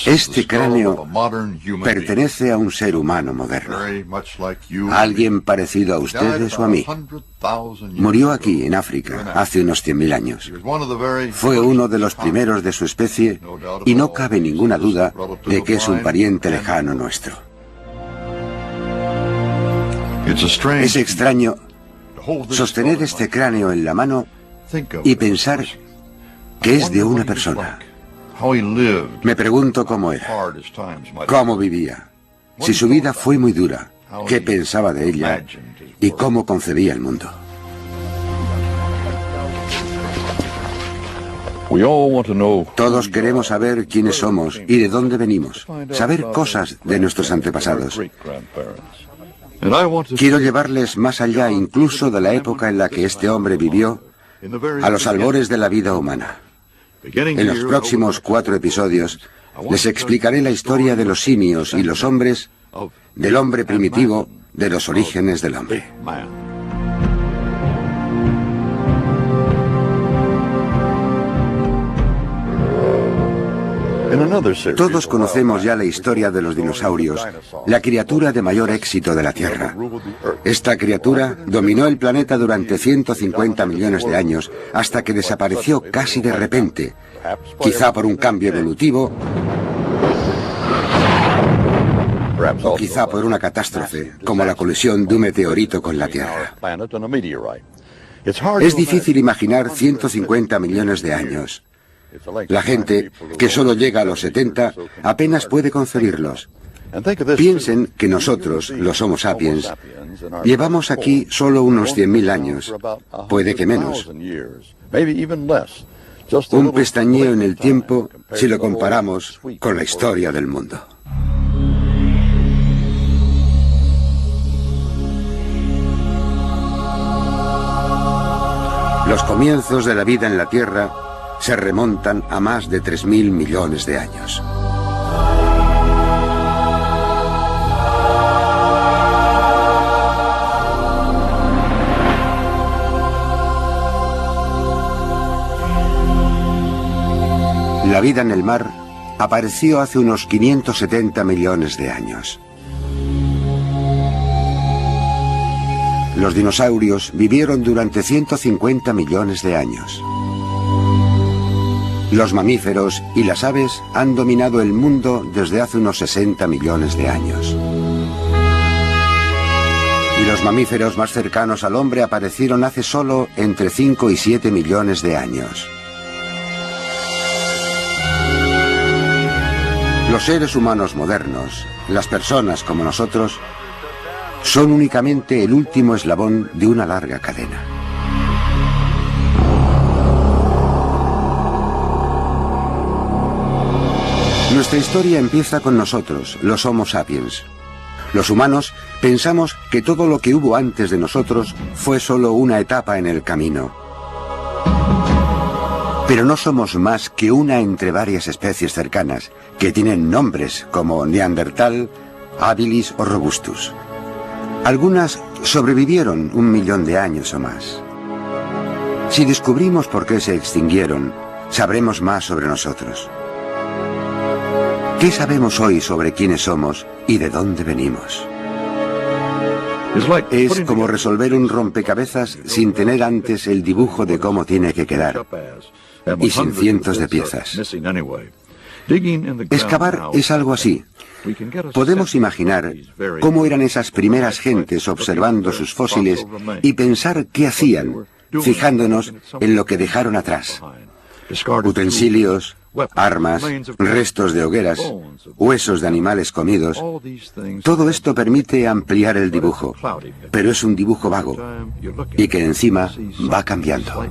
Este cráneo pertenece a un ser humano moderno, a alguien parecido a ustedes o a mí. Murió aquí, en África, hace unos 100.000 años. Fue uno de los primeros de su especie y no cabe ninguna duda de que es un pariente lejano nuestro. Es extraño sostener este cráneo en la mano y pensar que es de una persona. Me pregunto cómo era, cómo vivía, si su vida fue muy dura, qué pensaba de ella y cómo concebía el mundo. Todos queremos saber quiénes somos y de dónde venimos, saber cosas de nuestros antepasados. Quiero llevarles más allá incluso de la época en la que este hombre vivió, a los albores de la vida humana. En los próximos 4 episodios les explicaré la historia de los simios y los hombres, del hombre primitivo, de los orígenes del hombre. Todos conocemos ya la historia de los dinosaurios, la criatura de mayor éxito de la Tierra. Esta criatura dominó el planeta durante 150 millones de años hasta que desapareció casi de repente, quizá por un cambio evolutivo o quizá por una catástrofe, como la colisión de un meteorito con la Tierra. Es difícil imaginar 150 millones de años. La gente, que solo llega a los 70, apenas puede concebirlos. Piensen que nosotros, los Homo sapiens, llevamos aquí solo unos 100.000 años, puede que menos. Un pestañeo en el tiempo si lo comparamos con la historia del mundo. Los comienzos de la vida en la Tierra se remontan a más de 3.000 millones de años. La vida en el mar apareció hace unos 570 millones de años. Los dinosaurios vivieron durante 150 millones de años. Los mamíferos y las aves han dominado el mundo desde hace unos 60 millones de años. Y los mamíferos más cercanos al hombre aparecieron hace solo entre 5 y 7 millones de años. Los seres humanos modernos, las personas como nosotros, son únicamente el último eslabón de una larga cadena. Nuestra historia empieza con nosotros, los Homo sapiens. Los humanos pensamos que todo lo que hubo antes de nosotros fue solo una etapa en el camino. Pero no somos más que una entre varias especies cercanas, que tienen nombres como Neandertal, Habilis o Robustus. Algunas sobrevivieron 1 millón de años o más. Si descubrimos por qué se extinguieron, sabremos más sobre nosotros. ¿Qué sabemos hoy sobre quiénes somos y de dónde venimos? Es como resolver un rompecabezas sin tener antes el dibujo de cómo tiene que quedar, y sin cientos de piezas. Excavar es algo así. Podemos imaginar cómo eran esas primeras gentes observando sus fósiles y pensar qué hacían, fijándonos en lo que dejaron atrás. Utensilios, armas, restos de hogueras, huesos de animales comidos. Todo esto permite ampliar el dibujo, pero es un dibujo vago y que encima va cambiando.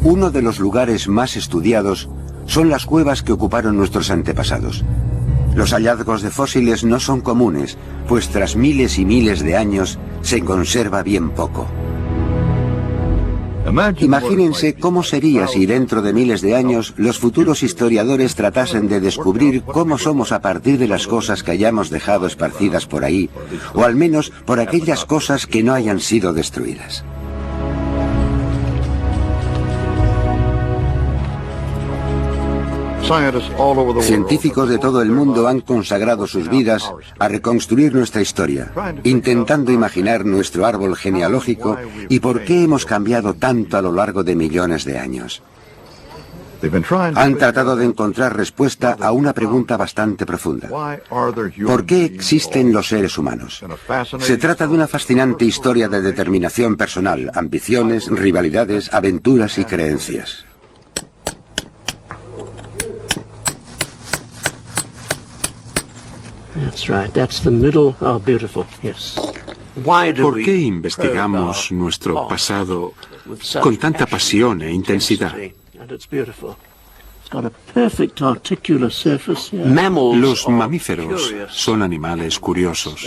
Uno de los lugares más estudiados son las cuevas que ocuparon nuestros antepasados. Los hallazgos de fósiles no son comunes, pues tras miles y miles de años se conserva bien poco. Imagínense cómo sería si dentro de miles de años los futuros historiadores tratasen de descubrir cómo somos a partir de las cosas que hayamos dejado esparcidas por ahí, o al menos por aquellas cosas que no hayan sido destruidas. Científicos de todo el mundo han consagrado sus vidas a reconstruir nuestra historia, intentando imaginar nuestro árbol genealógico y por qué hemos cambiado tanto a lo largo de millones de años. Han tratado de encontrar respuesta a una pregunta bastante profunda. ¿Por qué existen los seres humanos? Se trata de una fascinante historia de determinación personal, ambiciones, rivalidades, aventuras y creencias. ¿Por qué investigamos nuestro pasado con tanta pasión e intensidad? Los mamíferos son animales curiosos.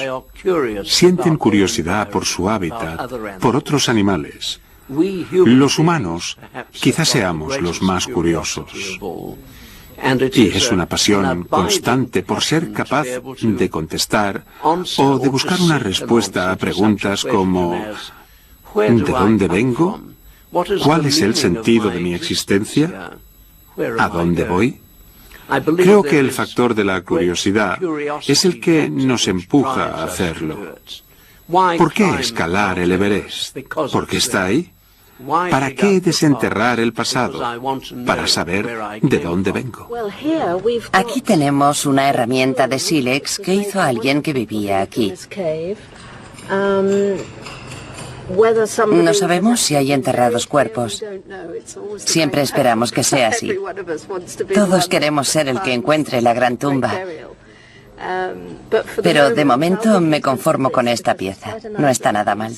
Sienten curiosidad por su hábitat, por otros animales. Los humanos quizás seamos los más curiosos. Y es una pasión constante por ser capaz de contestar o de buscar una respuesta a preguntas como ¿de dónde vengo? ¿Cuál es el sentido de mi existencia? ¿A dónde voy? Creo que el factor de la curiosidad es el que nos empuja a hacerlo. ¿Por qué escalar el Everest? ¿Por qué está ahí? ¿Para qué desenterrar el pasado? Para saber de dónde vengo. Aquí tenemos una herramienta de sílex que hizo alguien que vivía aquí. No sabemos si hay enterrados cuerpos. Siempre esperamos que sea así. Todos queremos ser el que encuentre la gran tumba. Pero de momento me conformo con esta pieza. No está nada mal.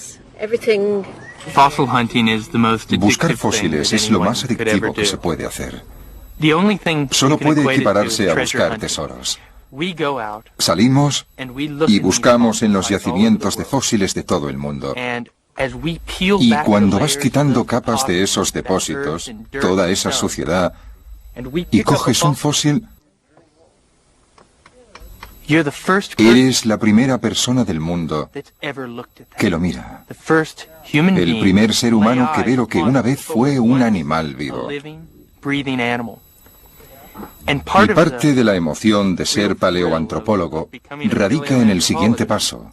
Buscar fósiles es lo más adictivo que se puede hacer. Solo puede equipararse a buscar tesoros. Salimos y buscamos en los yacimientos de fósiles de todo el mundo. Y cuando vas quitando capas de esos depósitos, toda esa suciedad, y coges un fósil, eres la primera persona del mundo que lo mira. El primer ser humano que ve lo que una vez fue un animal vivo. Y parte de la emoción de ser paleoantropólogo radica en el siguiente paso: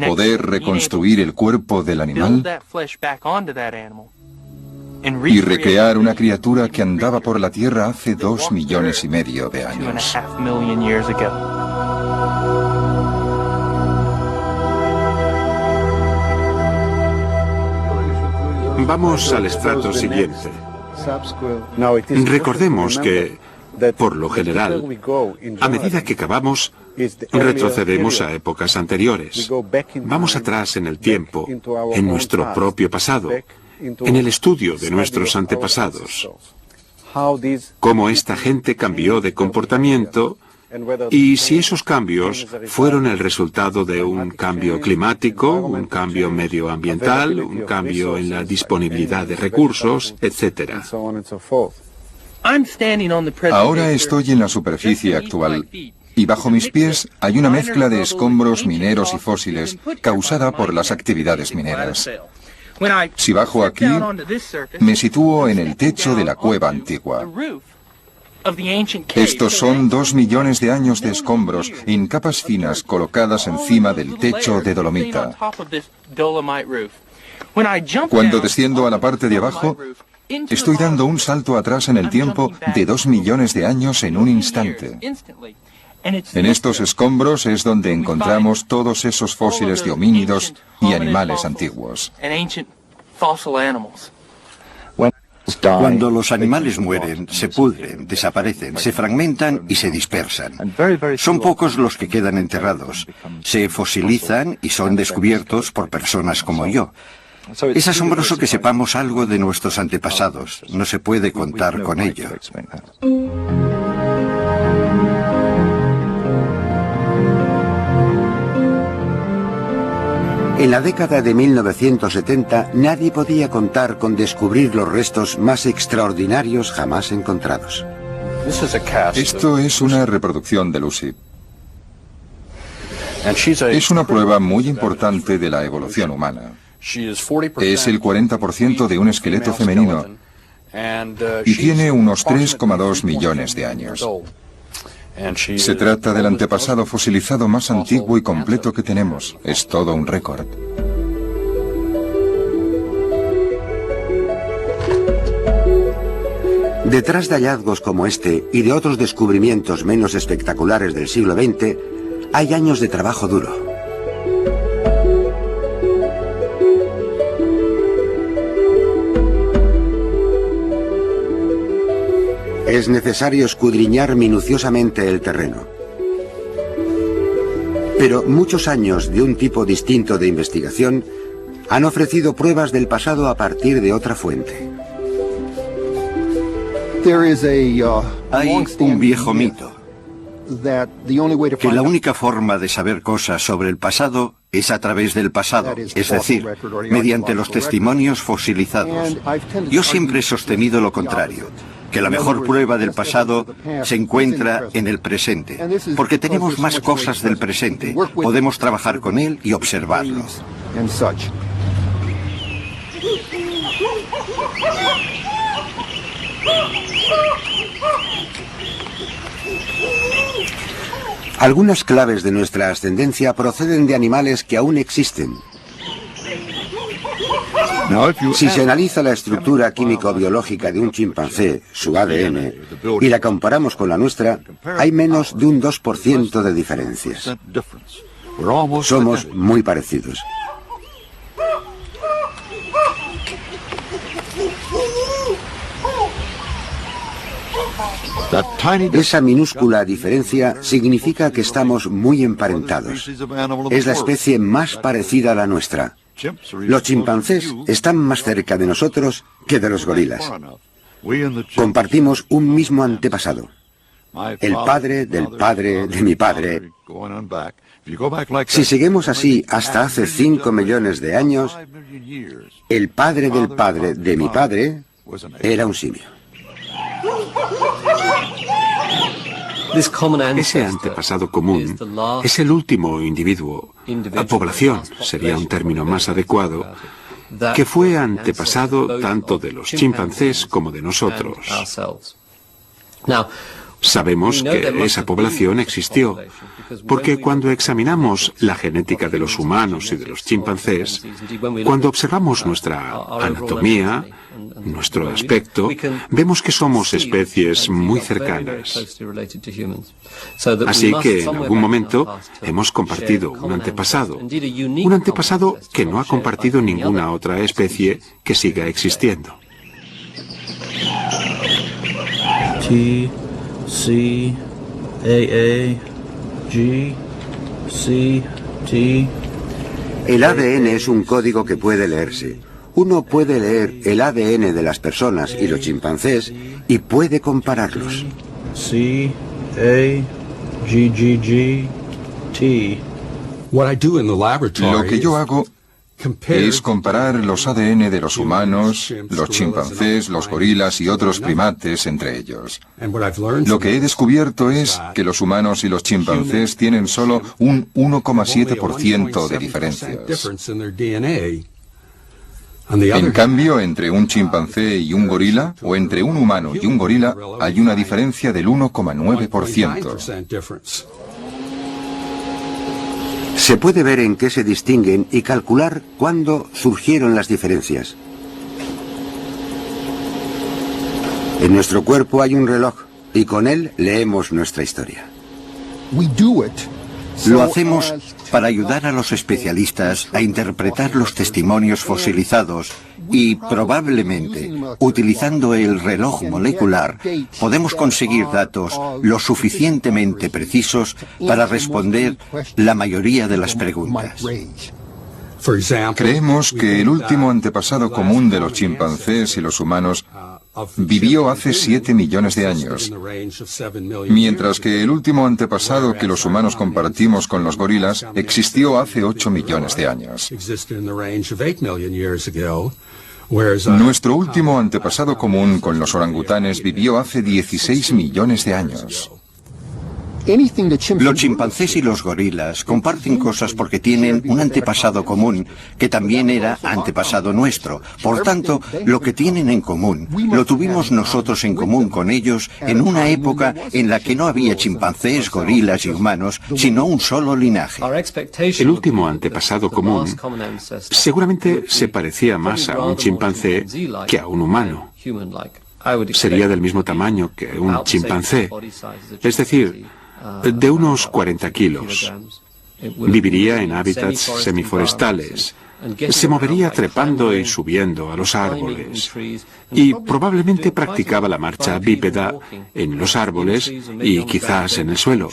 poder reconstruir el cuerpo del animal y recrear una criatura que andaba por la Tierra hace 2,5 millones de años. Vamos al estrato siguiente. Recordemos que, por lo general, a medida que cavamos, retrocedemos a épocas anteriores. Vamos atrás en el tiempo, en nuestro propio pasado, en el estudio de nuestros antepasados. Cómo esta gente cambió de comportamiento y si esos cambios fueron el resultado de un cambio climático, un cambio medioambiental, un cambio en la disponibilidad de recursos, etc. Ahora estoy en la superficie actual y bajo mis pies hay una mezcla de escombros mineros y fósiles causada por las actividades mineras. Si bajo aquí, me sitúo en el techo de la cueva antigua. Estos son 2 millones de años de escombros en capas finas colocadas encima del techo de dolomita. Cuando desciendo a la parte de abajo, estoy dando un salto atrás en el tiempo de 2 millones de años en un instante. En estos escombros es donde encontramos todos esos fósiles de homínidos y animales antiguos. Cuando los animales mueren, se pudren, desaparecen, se fragmentan y se dispersan. Son pocos los que quedan enterrados. Se fosilizan y son descubiertos por personas como yo. Es asombroso que sepamos algo de nuestros antepasados. No se puede contar con ello. En la década de 1970 nadie podía contar con descubrir los restos más extraordinarios jamás encontrados. Esto es una reproducción de Lucy. Es una prueba muy importante de la evolución humana. Es el 40% de un esqueleto femenino y tiene unos 3,2 millones de años. Se trata del antepasado fosilizado más antiguo y completo que tenemos. Es todo un récord. Detrás de hallazgos como este y de otros descubrimientos menos espectaculares del siglo XX, hay años de trabajo duro. Es necesario escudriñar minuciosamente el terreno. Pero muchos años de un tipo distinto de investigación han ofrecido pruebas del pasado a partir de otra fuente. Hay un viejo mito que la única forma de saber cosas sobre el pasado es a través del pasado, es decir, mediante los testimonios fosilizados. Yo siempre he sostenido lo contrario, que la mejor prueba del pasado se encuentra en el presente, porque tenemos más cosas del presente, podemos trabajar con él y observarlo. Algunas claves de nuestra ascendencia proceden de animales que aún existen. Si se analiza la estructura químico-biológica de un chimpancé, su ADN, y la comparamos con la nuestra, hay menos de un 2% de diferencias. Somos muy parecidos. Esa minúscula diferencia significa que estamos muy emparentados. Es la especie más parecida a la nuestra. Los chimpancés están más cerca de nosotros que de los gorilas. Compartimos un mismo antepasado. El padre del padre de mi padre. Si seguimos así hasta hace 5 millones de años, el padre del padre de mi padre era un simio. Ese antepasado común es el último individuo, población sería un término más adecuado, que fue antepasado tanto de los chimpancés como de nosotros. Sabemos que esa población existió, porque cuando examinamos la genética de los humanos y de los chimpancés, cuando observamos nuestra anatomía, nuestro aspecto, vemos que somos especies muy cercanas. Así que en algún momento hemos compartido un antepasado que no ha compartido ninguna otra especie que siga existiendo. C, A, G, C, T. El ADN es un código que puede leerse. Uno puede leer el ADN de las personas y los chimpancés y puede compararlos. C, A, G, T. Lo que yo hago es comparar los ADN de los humanos, los chimpancés, los gorilas y otros primates entre ellos. Lo que he descubierto es que los humanos y los chimpancés tienen solo un 1,7% de diferencias. En cambio, entre un chimpancé y un gorila, o entre un humano y un gorila, hay una diferencia del 1,9%. Se puede ver en qué se distinguen y calcular cuándo surgieron las diferencias. En nuestro cuerpo hay un reloj y con él leemos nuestra historia. Lo hacemos para ayudar a los especialistas a interpretar los testimonios fosilizados y, probablemente, utilizando el reloj molecular, podemos conseguir datos lo suficientemente precisos para responder la mayoría de las preguntas. Creemos que el último antepasado común de los chimpancés y los humanos vivió hace 7 millones de años, mientras que el último antepasado que los humanos compartimos con los gorilas existió hace 8 millones de años. Nuestro último antepasado común con los orangutanes vivió hace 16 millones de años. Los chimpancés y los gorilas comparten cosas porque tienen un antepasado común que también era antepasado nuestro. Por tanto, lo que tienen en común lo tuvimos nosotros en común con ellos en una época en la que no había chimpancés, gorilas y humanos, sino un solo linaje. El último antepasado común seguramente se parecía más a un chimpancé que a un humano. Sería del mismo tamaño que un chimpancé, es decir, de unos 40 kilos. Viviría en hábitats semiforestales. Se movería trepando y subiendo a los árboles. Y probablemente practicaba la marcha bípeda en los árboles y quizás en el suelo,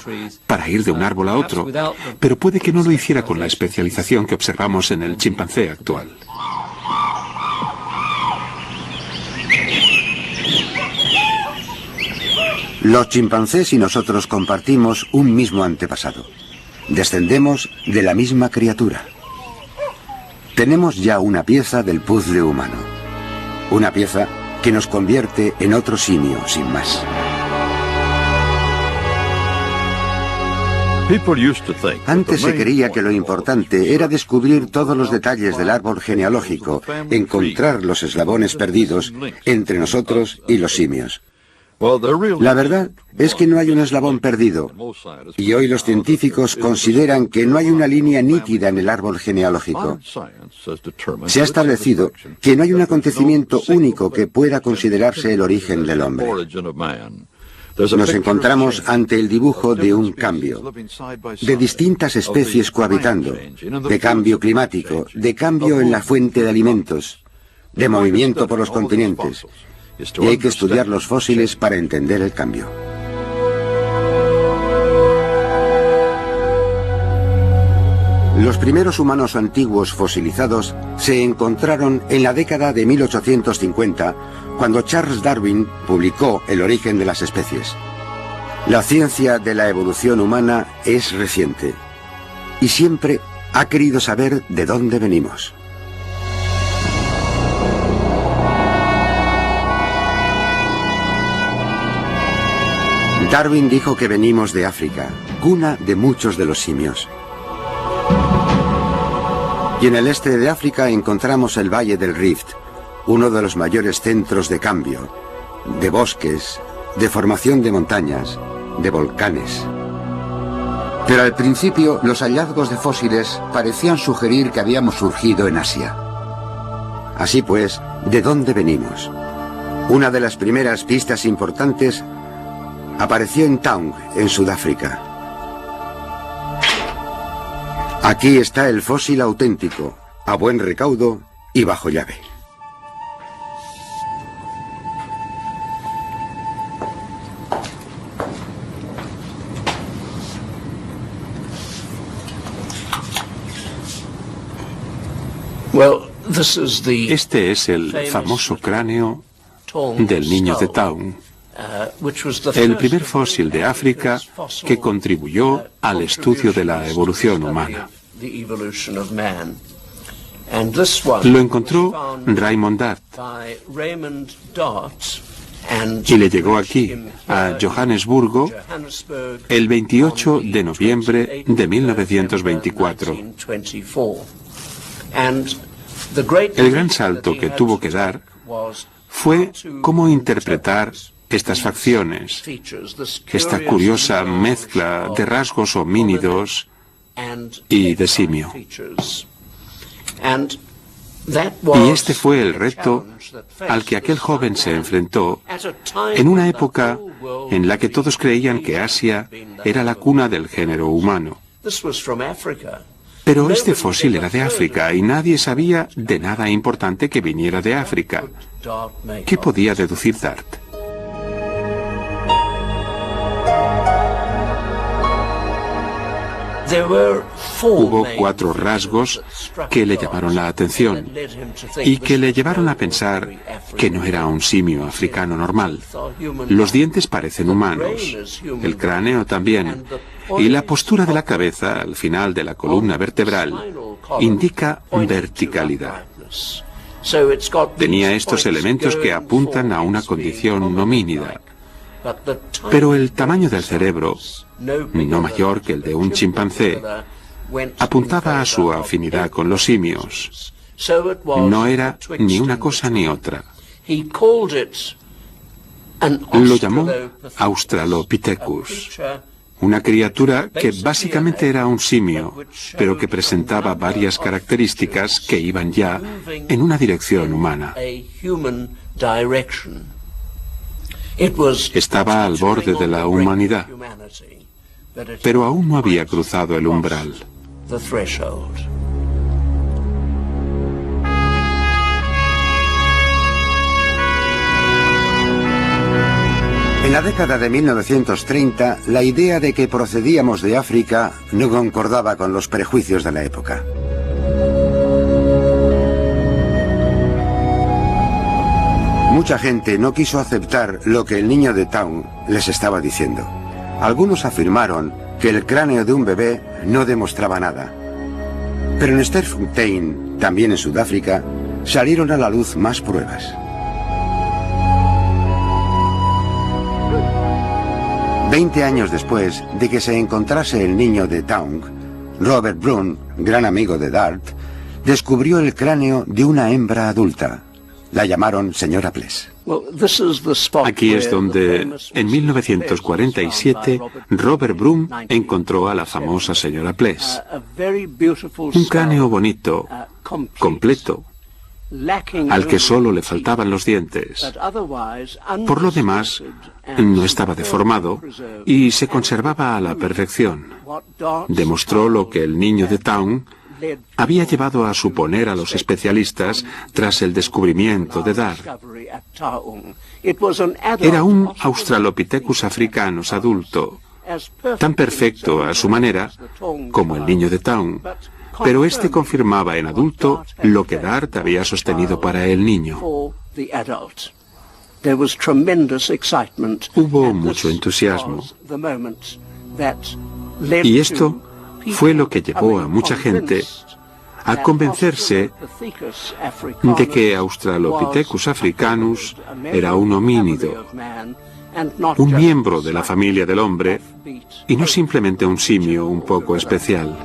para ir de un árbol a otro. Pero puede que no lo hiciera con la especialización que observamos en el chimpancé actual. Los chimpancés y nosotros compartimos un mismo antepasado. Descendemos de la misma criatura. Tenemos ya una pieza del puzzle humano. Una pieza que nos convierte en otro simio, sin más. Antes se creía que lo importante era descubrir todos los detalles del árbol genealógico, encontrar los eslabones perdidos entre nosotros y los simios. La verdad es que no hay un eslabón perdido, y hoy los científicos consideran que no hay una línea nítida en el árbol genealógico. Se ha establecido que no hay un acontecimiento único que pueda considerarse el origen del hombre. Nos encontramos ante el dibujo de un cambio, de distintas especies cohabitando, de cambio climático, de cambio en la fuente de alimentos, de movimiento por los continentes. Y hay que estudiar los fósiles para entender el cambio. Los primeros humanos antiguos fosilizados se encontraron en la década de 1850, cuando Charles Darwin publicó El origen de las especies. La ciencia de la evolución humana es reciente y siempre ha querido saber de dónde venimos. Darwin dijo que venimos de África, cuna de muchos de los simios. Y en el este de África encontramos el Valle del Rift, uno de los mayores centros de cambio, de bosques, de formación de montañas, de volcanes. Pero al principio los hallazgos de fósiles parecían sugerir que habíamos surgido en Asia. Así pues, ¿de dónde venimos? Una de las primeras pistas importantes apareció en Taung, en Sudáfrica. Aquí está el fósil auténtico, a buen recaudo y bajo llave. Este es el famoso cráneo del niño de Taung, el primer fósil de África que contribuyó al estudio de la evolución humana. Lo encontró Raymond Dart y le llegó aquí, a Johannesburgo, el 28 de noviembre de 1924. El gran salto que tuvo que dar fue cómo interpretar estas facciones, esta curiosa mezcla de rasgos homínidos y de simio. Y este fue el reto al que aquel joven se enfrentó en una época en la que todos creían que Asia era la cuna del género humano. Pero este fósil era de África y nadie sabía de nada importante que viniera de África. ¿Qué podía deducir Dart? Hubo 4 rasgos que le llamaron la atención y que le llevaron a pensar que no era un simio africano normal. Los dientes parecen humanos, el cráneo también, y la postura de la cabeza al final de la columna vertebral indica verticalidad. Tenía estos elementos que apuntan a una condición homínida. Pero el tamaño del cerebro, no mayor que el de un chimpancé, apuntaba a su afinidad con los simios. No era ni una cosa ni otra. Lo llamó Australopithecus, una criatura que básicamente era un simio, pero que presentaba varias características que iban ya en una dirección humana. Estaba al borde de la humanidad, pero aún no había cruzado el umbral. En la década de 1930, la idea de que procedíamos de África no concordaba con los prejuicios de la época. Mucha gente no quiso aceptar lo que el niño de Town les estaba diciendo. Algunos afirmaron que el cráneo de un bebé no demostraba nada. Pero en Sterkfontein, también en Sudáfrica, salieron a la luz más pruebas. 20 años después de que se encontrase el niño de Town, Robert Broom, gran amigo de Dart, descubrió el cráneo de una hembra adulta. La llamaron señora Pless. Aquí es donde, en 1947, Robert Broom encontró a la famosa señora Pless. Un cráneo bonito, completo, al que solo le faltaban los dientes. Por lo demás, no estaba deformado y se conservaba a la perfección. Demostró lo que el niño de Town había llevado a suponer a los especialistas tras el descubrimiento de Dart. Era un Australopithecus africanus adulto, tan perfecto a su manera como el niño de Town, pero este confirmaba en adulto lo que Dart había sostenido para el niño. Hubo mucho entusiasmo. Y esto fue lo que llevó a mucha gente a convencerse de que Australopithecus africanus era un homínido, un miembro de la familia del hombre y no simplemente un simio un poco especial.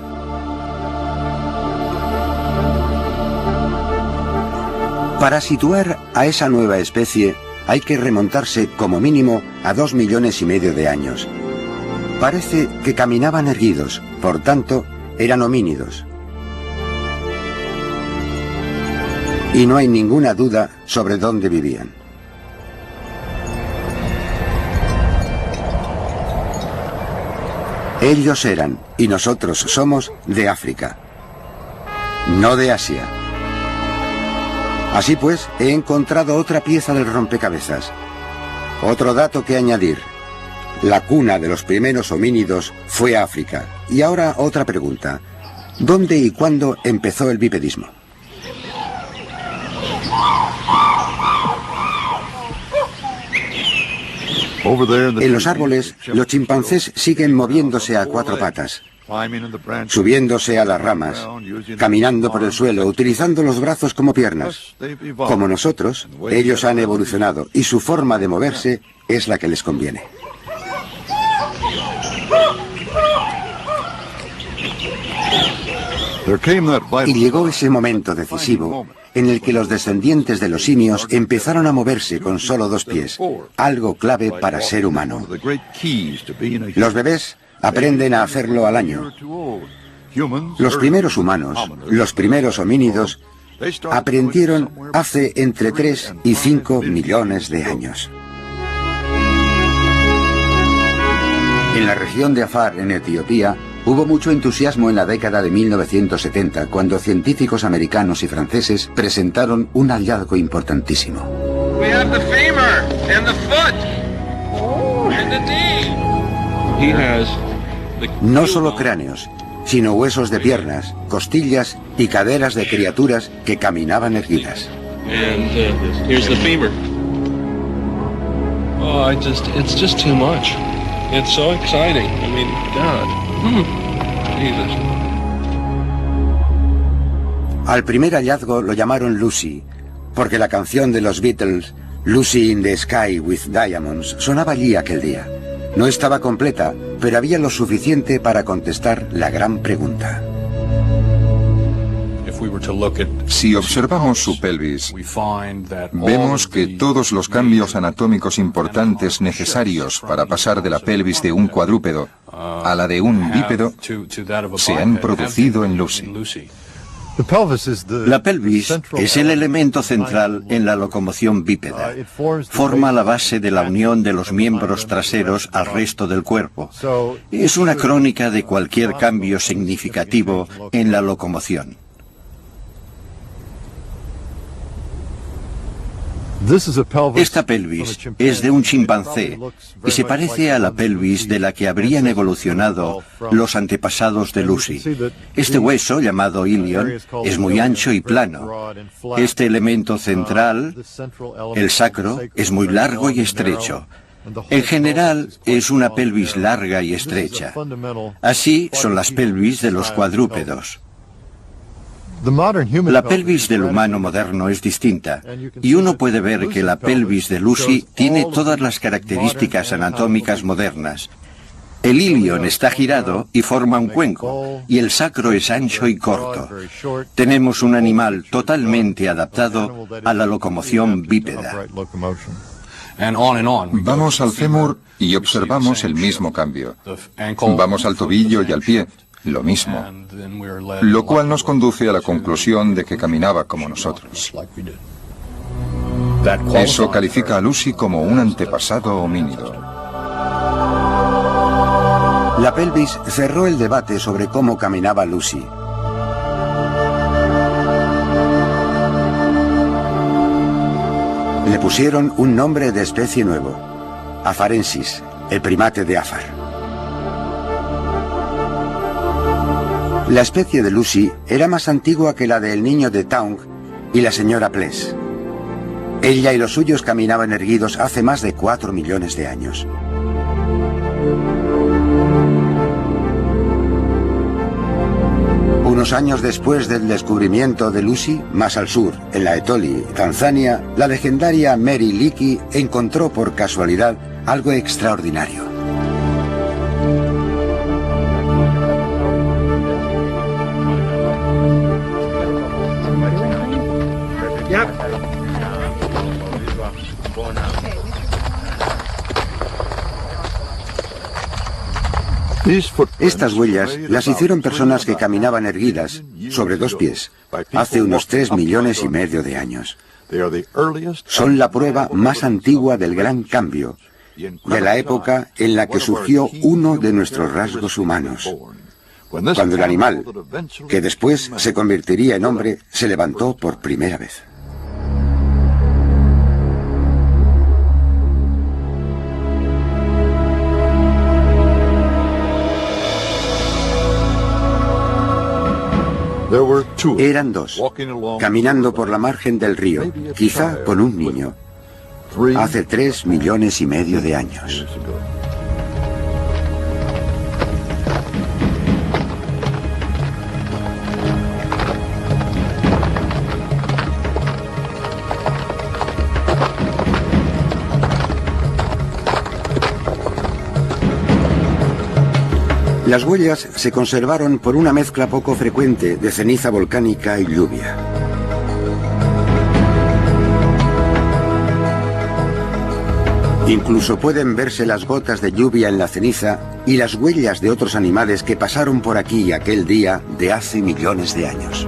Para situar a esa nueva especie hay que remontarse como mínimo a 2,5 millones de años. Parece que caminaban erguidos, por tanto, eran homínidos. Y no hay ninguna duda sobre dónde vivían. Ellos eran, y nosotros somos, de África, no de Asia. Así pues, he encontrado otra pieza del rompecabezas. Otro dato que añadir. La cuna de los primeros homínidos fue África. Y ahora otra pregunta. ¿Dónde y cuándo empezó el bipedismo? En los árboles, los chimpancés siguen moviéndose a 4 patas, subiéndose a las ramas, caminando por el suelo, utilizando los brazos como piernas. Como nosotros, ellos han evolucionado y su forma de moverse es la que les conviene. Y llegó ese momento decisivo en el que los descendientes de los simios empezaron a moverse con solo 2 pies, algo clave para ser humano. Los bebés aprenden a hacerlo al año. Los primeros humanos, los primeros homínidos, aprendieron hace entre 3 y 5 millones de años. En la región de Afar, en Etiopía, hubo mucho entusiasmo en la década de 1970, cuando científicos americanos y franceses presentaron un hallazgo importantísimo. No solo cráneos, sino huesos de piernas, costillas y caderas de criaturas que caminaban erguidas. Here's the femur. Oh, it's just too much. It's so exciting. I mean, God. Jesus. Al primer hallazgo lo llamaron Lucy, porque la canción de los Beatles, Lucy in the Sky with Diamonds, sonaba allí aquel día. No estaba completa, pero había lo suficiente para contestar la gran pregunta. Si observamos su pelvis, vemos que todos los cambios anatómicos importantes necesarios para pasar de la pelvis de un cuadrúpedo a la de un bípedo se han producido en Lucy. La pelvis es el elemento central en la locomoción bípeda. Forma la base de la unión de los miembros traseros al resto del cuerpo. Es una crónica de cualquier cambio significativo en la locomoción. Esta pelvis es de un chimpancé y se parece a la pelvis de la que habrían evolucionado los antepasados de Lucy. Este hueso, llamado ilion, es muy ancho y plano. Este elemento central, el sacro, es muy largo y estrecho. En general, es una pelvis larga y estrecha. Así son las pelvis de los cuadrúpedos. La pelvis del humano moderno es distinta, y uno puede ver que la pelvis de Lucy tiene todas las características anatómicas modernas. El ilion está girado y forma un cuenco, y el sacro es ancho y corto. Tenemos un animal totalmente adaptado a la locomoción bípeda. Vamos al fémur y observamos el mismo cambio. Vamos al tobillo y al pie. Lo mismo, lo cual nos conduce a la conclusión de que caminaba como nosotros. Eso califica a Lucy como un antepasado homínido. La pelvis cerró el debate sobre cómo caminaba Lucy. Le pusieron un nombre de especie nuevo, Afarensis, el primate de Afar. La especie de Lucy era más antigua que la del niño de Taung y la señora Pless. Ella y los suyos caminaban erguidos hace más de 4 millones de años. Unos años después del descubrimiento de Lucy, más al sur, en la Etoli, Tanzania, la legendaria Mary Leakey encontró por casualidad algo extraordinario. Estas huellas las hicieron personas que caminaban erguidas, sobre 2 pies, hace unos 3 millones y medio de años. Son la prueba más antigua del gran cambio, de la época en la que surgió uno de nuestros rasgos humanos, cuando el animal, que después se convertiría en hombre, se levantó por primera vez. Eran 2, caminando por la margen del río, quizá con un niño, hace 3 millones y medio de años. Las huellas se conservaron por una mezcla poco frecuente de ceniza volcánica y lluvia. Incluso pueden verse las gotas de lluvia en la ceniza y las huellas de otros animales que pasaron por aquí aquel día de hace millones de años.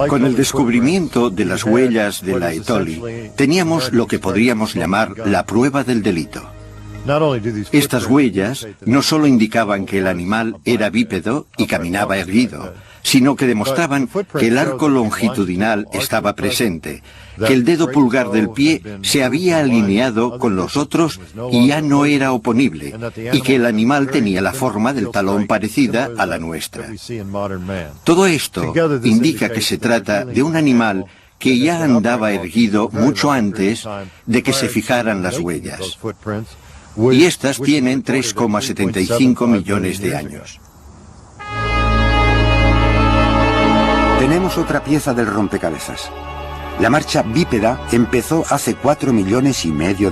Con el descubrimiento de las huellas de la Etoli, teníamos lo que podríamos llamar la prueba del delito. Estas huellas no solo indicaban que el animal era bípedo y caminaba erguido, sino que demostraban que el arco longitudinal estaba presente, que el dedo pulgar del pie se había alineado con los otros y ya no era oponible, y que el animal tenía la forma del talón parecida a la nuestra. Todo esto indica que se trata de un animal que ya andaba erguido mucho antes de que se fijaran las huellas. Y estas tienen 3,75 millones de años. Tenemos otra pieza del rompecabezas. La marcha bípeda empezó hace 4,5 millones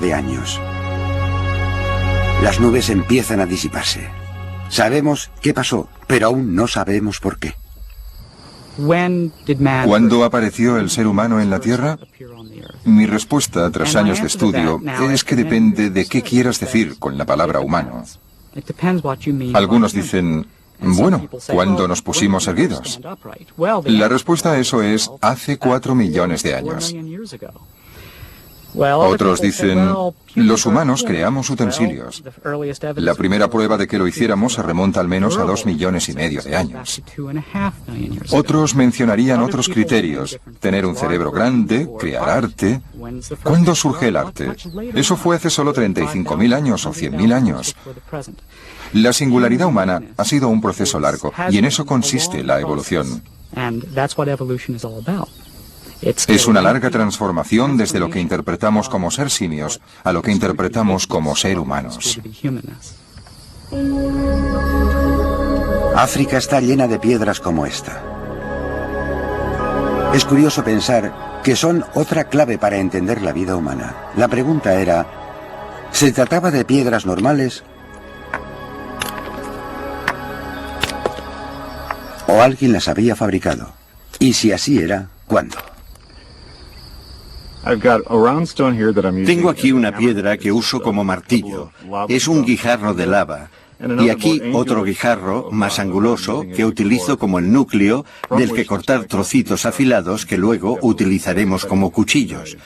de años. Las nubes empiezan a disiparse. Sabemos qué pasó, pero aún no sabemos por qué. ¿Cuándo apareció el ser humano en la Tierra? Mi respuesta, tras años de estudio, es que depende de qué quieras decir con la palabra humano. Algunos dicen, bueno, ¿cuándo nos pusimos erguidos? La respuesta a eso es hace 4 millones de años. Otros dicen, los humanos creamos utensilios. La primera prueba de que lo hiciéramos se remonta al menos a 2,5 millones de años. Otros mencionarían otros criterios, tener un cerebro grande, crear arte. ¿Cuándo surge el arte? Eso fue hace solo 35.000 años o 100.000 años. La singularidad humana ha sido un proceso largo, y en eso consiste la evolución. Es una larga transformación desde lo que interpretamos como ser simios a lo que interpretamos como ser humanos. África está llena de piedras como esta. Es curioso pensar que son otra clave para entender la vida humana. La pregunta era, ¿se trataba de piedras normales? ¿O alguien las había fabricado? Y si así era, ¿cuándo? Tengo aquí una piedra que uso como martillo. Es un guijarro de lava. Y aquí otro guijarro, más anguloso, que utilizo como el núcleo del que cortar trocitos afilados que luego utilizaremos como cuchillos.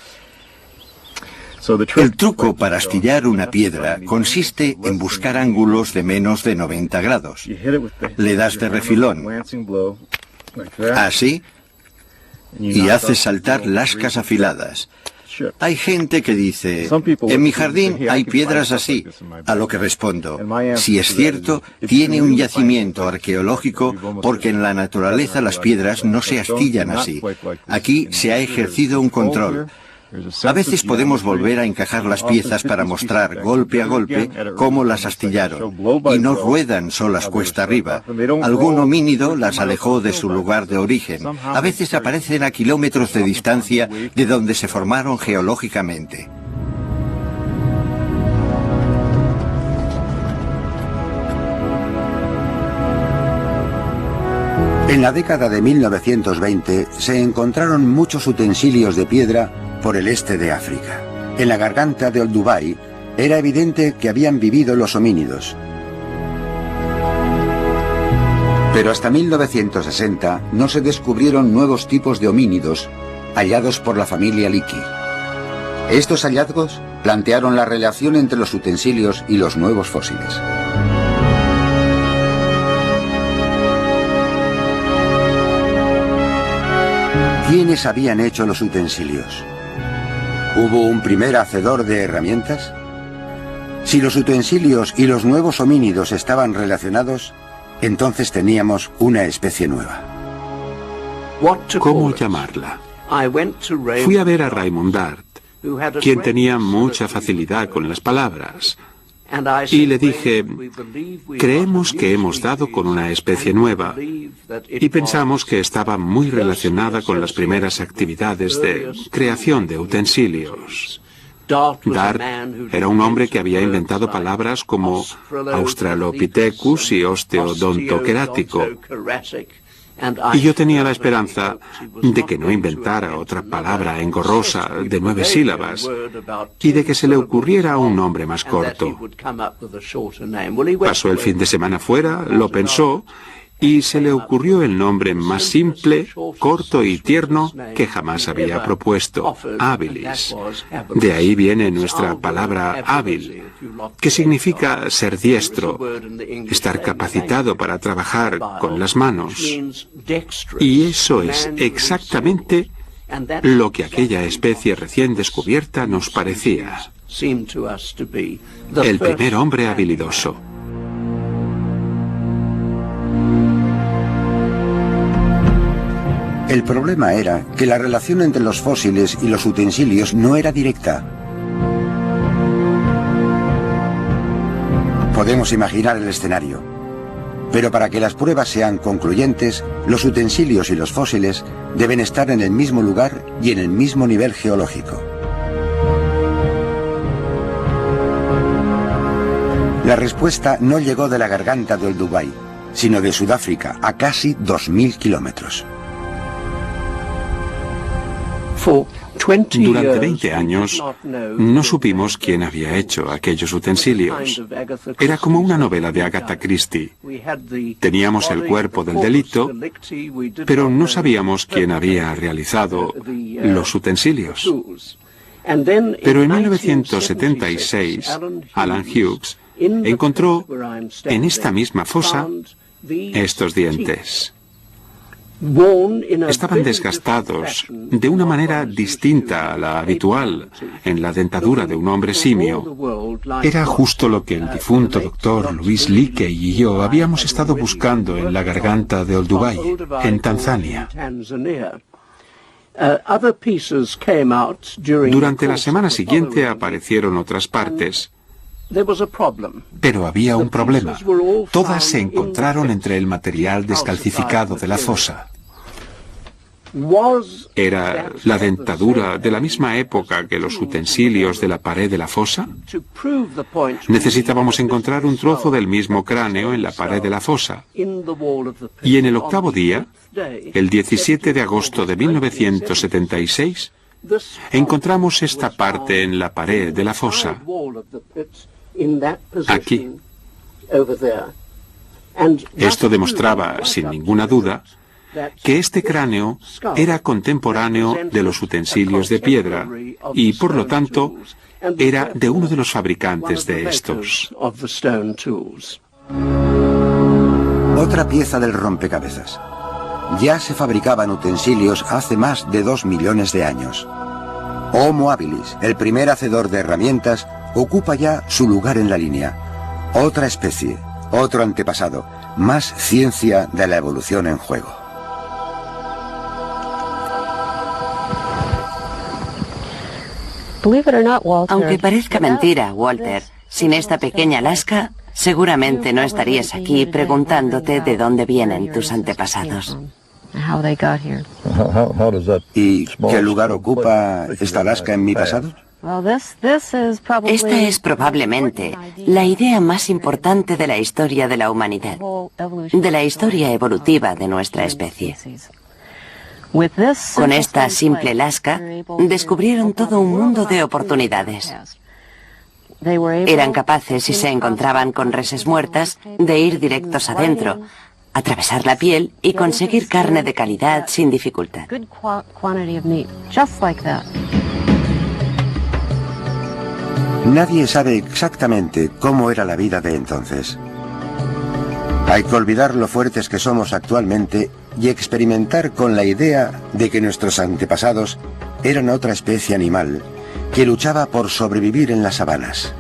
El truco para astillar una piedra consiste en buscar ángulos de menos de 90 grados. Le das de refilón, así, y haces saltar lascas afiladas. Hay gente que dice, en mi jardín hay piedras así, a lo que respondo, si es cierto, tiene un yacimiento arqueológico porque en la naturaleza las piedras no se astillan así. Aquí se ha ejercido un control. A veces podemos volver a encajar las piezas para mostrar golpe a golpe cómo las astillaron, y no ruedan solas cuesta arriba. Algún homínido las alejó de su lugar de origen. A veces aparecen a kilómetros de distancia de donde se formaron geológicamente. En la década de 1920 se encontraron muchos utensilios de piedra por el este de África. En la garganta de Olduvai era evidente que habían vivido los homínidos. Pero hasta 1960 no se descubrieron nuevos tipos de homínidos hallados por la familia Leakey. Estos hallazgos plantearon la relación entre los utensilios y los nuevos fósiles. ¿Quiénes habían hecho los utensilios? ¿Hubo un primer hacedor de herramientas? Si los utensilios y los nuevos homínidos estaban relacionados, entonces teníamos una especie nueva. ¿Cómo llamarla? Fui a ver a Raymond Dart, quien tenía mucha facilidad con las palabras, y le dije, creemos que hemos dado con una especie nueva, y pensamos que estaba muy relacionada con las primeras actividades de creación de utensilios. Dart era un hombre que había inventado palabras como Australopithecus y Osteodontoquerático. Y yo tenía la esperanza de que no inventara otra palabra engorrosa de 9 sílabas y de que se le ocurriera un nombre más corto. Pasó el fin de semana fuera, lo pensó y se le ocurrió el nombre más simple, corto y tierno que jamás había propuesto, habilis. De ahí viene nuestra palabra hábil, que significa ser diestro, estar capacitado para trabajar con las manos. Y eso es exactamente lo que aquella especie recién descubierta nos parecía. El primer hombre habilidoso. El problema era que la relación entre los fósiles y los utensilios no era directa. Podemos imaginar el escenario, pero para que las pruebas sean concluyentes, los utensilios y los fósiles deben estar en el mismo lugar y en el mismo nivel geológico. La respuesta no llegó de la garganta de Olduvai, sino de Sudáfrica, a casi 2000 kilómetros. Durante 20 años no supimos quién había hecho aquellos utensilios. Era como una novela de Agatha Christie. Teníamos el cuerpo del delito, pero no sabíamos quién había realizado los utensilios. Pero en 1976, Alan Hughes encontró en esta misma fosa estos dientes. Estaban desgastados de una manera distinta a la habitual en la dentadura de un hombre simio. Era justo lo que el difunto doctor Louis Leakey y yo habíamos estado buscando en la garganta de Olduvai, en Tanzania. Durante la semana siguiente aparecieron otras partes. Pero había un problema. Todas se encontraron entre el material descalcificado de la fosa. ¿Era la dentadura de la misma época que los utensilios de la pared de la fosa? Necesitábamos encontrar un trozo del mismo cráneo en la pared de la fosa. Y en el octavo día, el 17 de agosto de 1976, encontramos esta parte en la pared de la fosa. Aquí. Esto demostraba, sin ninguna duda, que este cráneo era contemporáneo de los utensilios de piedra y, por lo tanto, era de uno de los fabricantes de estos. Otra pieza del rompecabezas. Ya se fabricaban utensilios hace más de 2 millones de años. Homo habilis, el primer hacedor de herramientas, ocupa ya su lugar en la línea. Otra especie, otro antepasado, más ciencia de la evolución en juego. Aunque parezca mentira, Walter, sin esta pequeña lasca, seguramente no estarías aquí preguntándote de dónde vienen tus antepasados. ¿Y qué lugar ocupa esta lasca en mi pasado? Esta es probablemente la idea más importante de la historia de la humanidad, de la historia evolutiva de nuestra especie. Con esta simple lasca, descubrieron todo un mundo de oportunidades. Eran capaces, si se encontraban con reses muertas, de ir directos adentro, atravesar la piel y conseguir carne de calidad sin dificultad. Nadie sabe exactamente cómo era la vida de entonces. Hay que olvidar lo fuertes que somos actualmente y experimentar con la idea de que nuestros antepasados eran otra especie animal que luchaba por sobrevivir en las sabanas.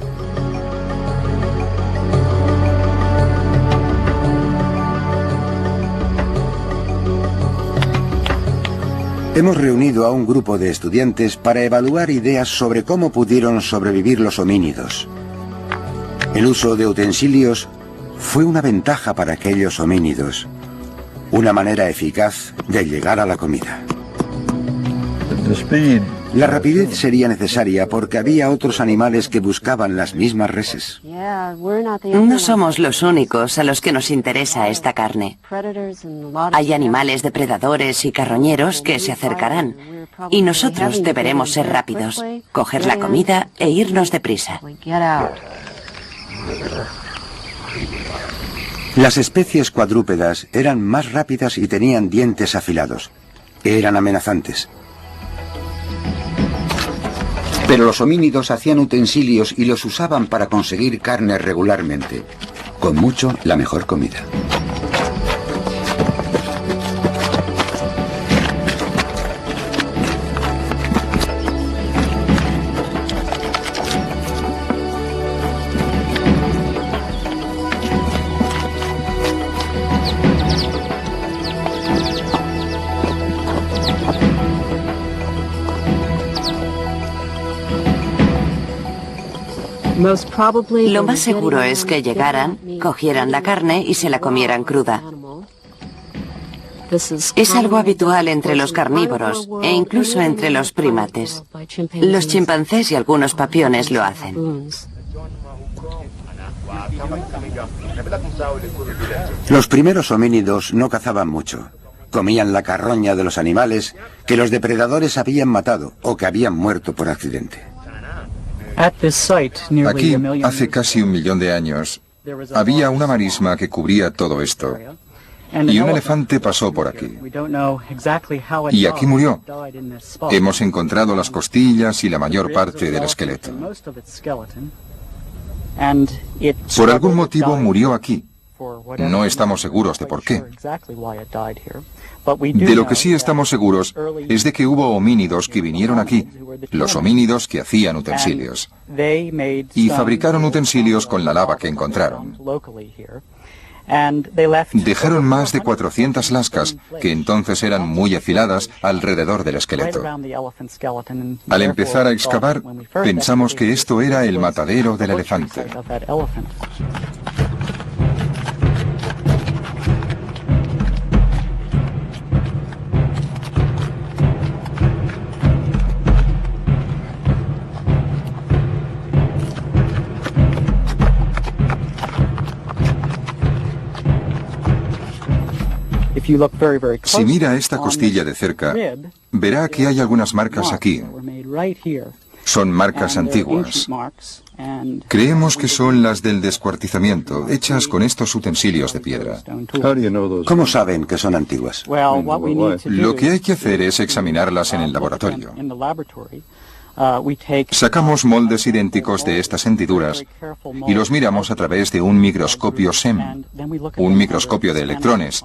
Hemos reunido a un grupo de estudiantes para evaluar ideas sobre cómo pudieron sobrevivir los homínidos. El uso de utensilios fue una ventaja para aquellos homínidos, una manera eficaz de llegar a la comida. La rapidez sería necesaria porque había otros animales que buscaban las mismas reses. No somos los únicos a los que nos interesa esta carne. Hay animales depredadores y carroñeros que se acercarán, y nosotros deberemos ser rápidos, coger la comida e irnos deprisa. Las especies cuadrúpedas eran más rápidas y tenían dientes afilados. Eran amenazantes. Pero los homínidos hacían utensilios y los usaban para conseguir carne regularmente. Con mucho, la mejor comida. Lo más seguro es que llegaran, cogieran la carne y se la comieran cruda. Es algo habitual entre los carnívoros e incluso entre los primates. Los chimpancés y algunos papiones lo hacen. Los primeros homínidos no cazaban mucho. Comían la carroña de los animales que los depredadores habían matado o que habían muerto por accidente. Aquí, hace casi 1 millón de años, había una marisma que cubría todo esto. Y un elefante pasó por aquí. Y aquí murió. Hemos encontrado las costillas y la mayor parte del esqueleto. Por algún motivo murió aquí. No estamos seguros de por qué. De lo que sí estamos seguros es de que hubo homínidos que vinieron aquí, los homínidos que hacían utensilios, y fabricaron utensilios con la lava que encontraron. Dejaron más de 400 lascas, que entonces eran muy afiladas, alrededor del esqueleto. Al empezar a excavar, pensamos que esto era el matadero del elefante. Si mira esta costilla de cerca, verá que hay algunas marcas aquí. Son marcas antiguas. Creemos que son las del descuartizamiento, hechas con estos utensilios de piedra. ¿Cómo saben que son antiguas? Lo que hay que hacer es examinarlas en el laboratorio. Sacamos moldes idénticos de estas hendiduras y los miramos a través de un microscopio SEM, un microscopio de electrones,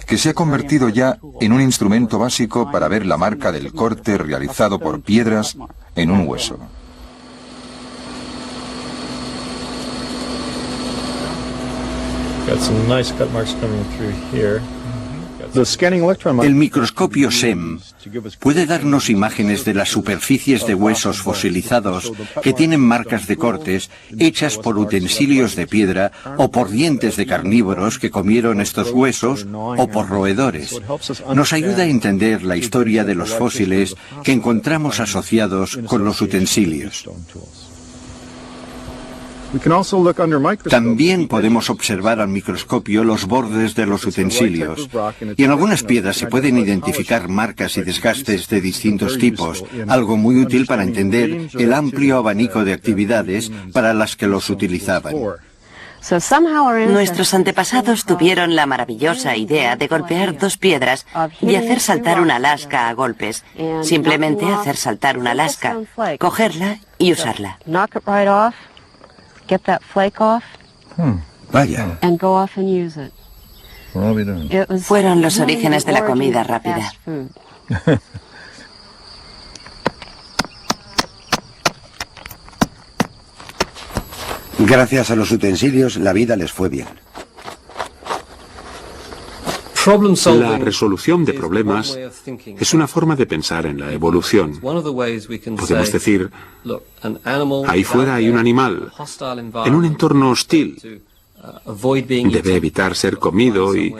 que se ha convertido ya en un instrumento básico para ver la marca del corte realizado por piedras en un hueso. El microscopio SEM puede darnos imágenes de las superficies de huesos fosilizados que tienen marcas de cortes hechas por utensilios de piedra o por dientes de carnívoros que comieron estos huesos o por roedores. Nos ayuda a entender la historia de los fósiles que encontramos asociados con los utensilios. También podemos observar al microscopio los bordes de los utensilios, y en algunas piedras se pueden identificar marcas y desgastes de distintos tipos, algo muy útil para entender el amplio abanico de actividades para las que los utilizaban. Nuestros antepasados tuvieron la maravillosa idea de golpear dos piedras y hacer saltar una lasca a golpes. Simplemente hacer saltar una lasca, cogerla y usarla. Get that flake off. Vaya. And go off and use it. Fueron los orígenes de la comida rápida. Gracias a los utensilios, la vida les fue bien. La resolución de problemas es una forma de pensar en la evolución. Podemos decir, ahí fuera hay un animal, en un entorno hostil. Debe evitar ser comido y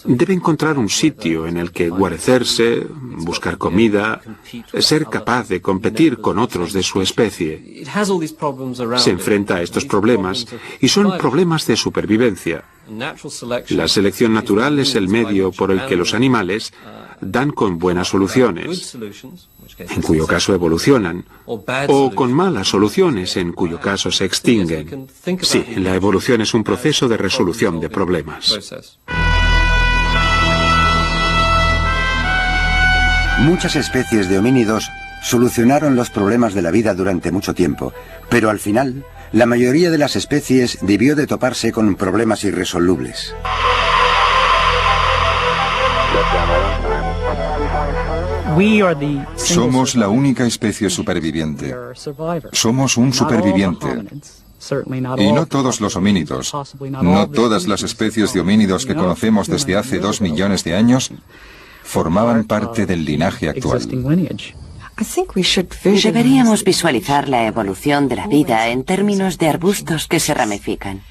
debe encontrar un sitio en el que guarecerse, buscar comida, ser capaz de competir con otros de su especie. Se enfrenta a estos problemas y son problemas de supervivencia. La selección natural es el medio por el que los animales dan con buenas soluciones, en cuyo caso evolucionan, o con malas soluciones, en cuyo caso se extinguen. Sí, la evolución es un proceso de resolución de problemas. Muchas especies de homínidos solucionaron los problemas de la vida durante mucho tiempo, pero al final, la mayoría de las especies debió de toparse con problemas irresolubles. Somos la única especie superviviente. Somos un superviviente. Y no todos los homínidos, no todas las especies de homínidos que conocemos desde hace 2 millones de años, formaban parte del linaje actual. Deberíamos visualizar la evolución de la vida en términos de arbustos que se ramifican.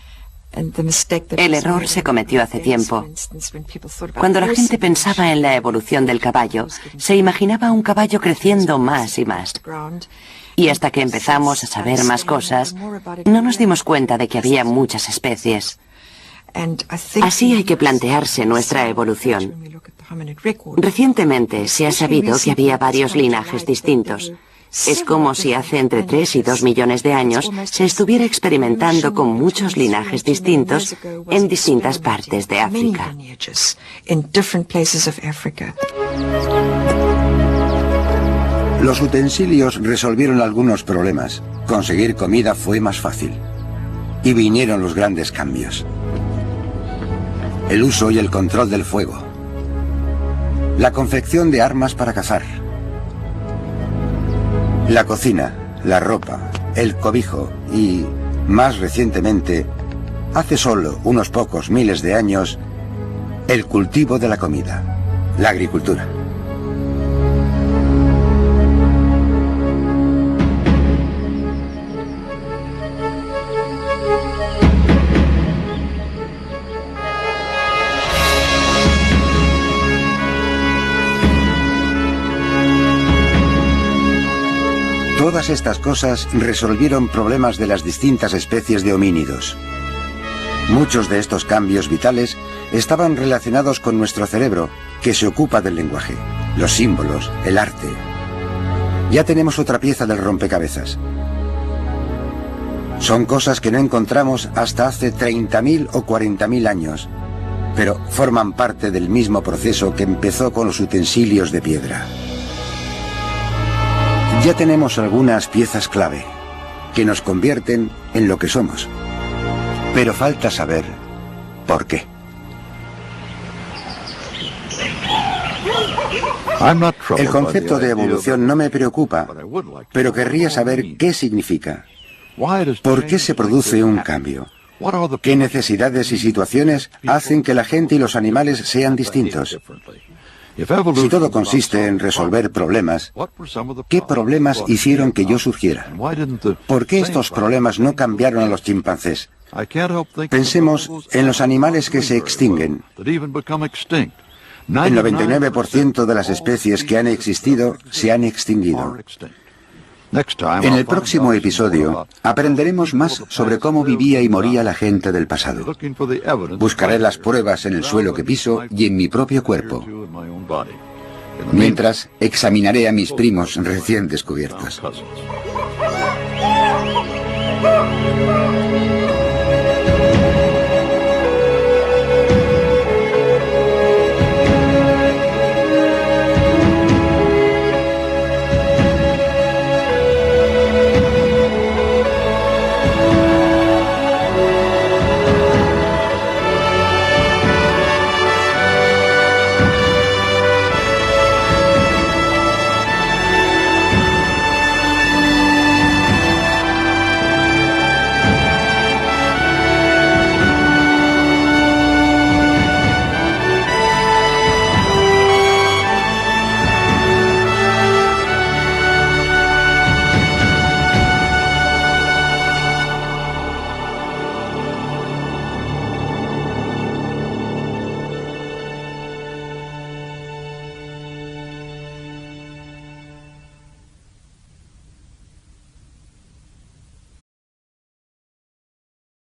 El error se cometió hace tiempo. Cuando la gente pensaba en la evolución del caballo, se imaginaba un caballo creciendo más y más. Y hasta que empezamos a saber más cosas, no nos dimos cuenta de que había muchas especies. Así hay que plantearse nuestra evolución. Recientemente se ha sabido que había varios linajes distintos. Es como si hace entre 3 y 2 millones de años se estuviera experimentando con muchos linajes distintos en distintas partes de África. Los utensilios resolvieron algunos problemas. Conseguir comida fue más fácil. Y vinieron los grandes cambios. El uso y el control del fuego. La confección de armas para cazar. La cocina, la ropa, el cobijo y, más recientemente, hace solo unos pocos miles de años, el cultivo de la comida, la agricultura. Todas estas cosas resolvieron problemas de las distintas especies de homínidos. Muchos de estos cambios vitales estaban relacionados con nuestro cerebro, que se ocupa del lenguaje, los símbolos, el arte. Ya tenemos otra pieza del rompecabezas. Son cosas que no encontramos hasta hace 30.000 o 40.000 años, pero forman parte del mismo proceso que empezó con los utensilios de piedra. Ya tenemos algunas piezas clave que nos convierten en lo que somos, pero falta saber por qué. El concepto de evolución no me preocupa, pero querría saber qué significa. ¿Por qué se produce un cambio? ¿Qué necesidades y situaciones hacen que la gente y los animales sean distintos? Si todo consiste en resolver problemas, ¿qué problemas hicieron que yo surgiera? ¿Por qué estos problemas no cambiaron a los chimpancés? Pensemos en los animales que se extinguen. El 99% de las especies que han existido se han extinguido. En el próximo episodio aprenderemos más sobre cómo vivía y moría la gente del pasado. Buscaré las pruebas en el suelo que piso y en mi propio cuerpo. Mientras, examinaré a mis primos recién descubiertos.